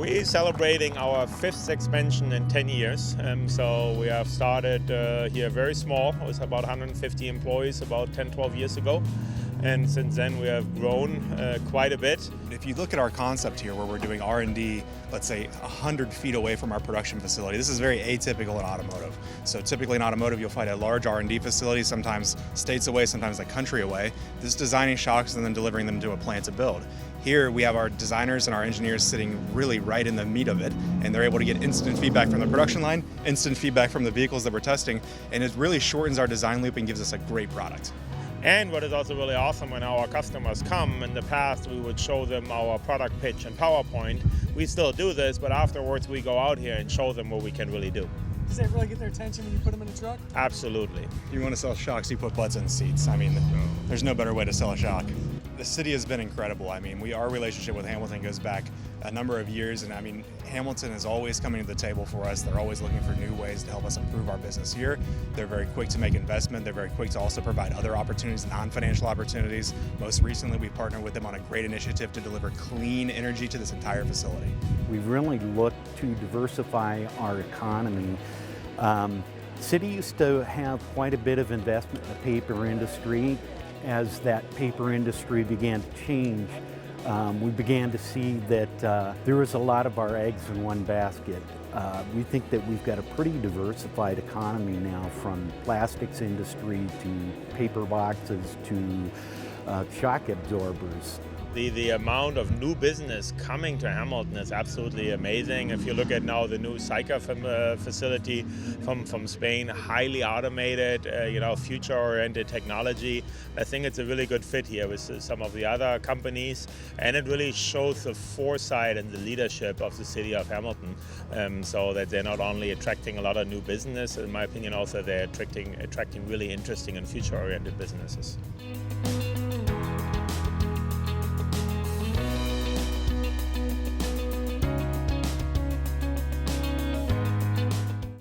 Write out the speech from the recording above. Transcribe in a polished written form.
We're celebrating our 5th expansion in 10 years. So we have started here very small. It was about 150 employees about 10, 12 years ago. And since then we have grown quite a bit. If you look at our concept here where we're doing R&D, let's say 100 feet away from our production facility, this is very atypical in automotive. So typically in automotive you'll find a large R&D facility, sometimes states away, sometimes a country away. This is designing shocks and then delivering them to a plant to build. Here we have our designers and our engineers sitting really right in the meat of it, and they're able to get instant feedback from the production line, instant feedback from the vehicles that we're testing, and it really shortens our design loop and gives us a great product. And what is also really awesome, when our customers come, in the past we would show them our product pitch and PowerPoint. We still do this, but afterwards we go out here and show them what we can really do. Does that really get their attention when you put them in a truck? Absolutely. If you want to sell shocks, you put butts in seats. I mean, there's no better way to sell a shock. The city has been incredible. I mean, our relationship with Hamilton goes back a number of years, and I mean, Hamilton is always coming to the table for us. They're always looking for new ways to help us improve our business here. They're very quick to make investment. They're very quick to also provide other opportunities, non-financial opportunities. Most recently, we partnered with them on a great initiative to deliver clean energy to this entire facility. We've really looked to diversify our economy. City used to have quite a bit of investment in the paper industry. As that paper industry began to change, we began to see that there was a lot of our eggs in one basket. We think that we've got a pretty diversified economy now, from plastics industry to paper boxes to shock absorbers. The amount of new business coming to Hamilton is absolutely amazing. If you look at now the new thyssenkrupp facility from Spain, highly automated, future-oriented technology. I think it's a really good fit here with some of the other companies, and it really shows the foresight and the leadership of the city of Hamilton, so that they're not only attracting a lot of new business, in my opinion also they're attracting really interesting and future-oriented businesses.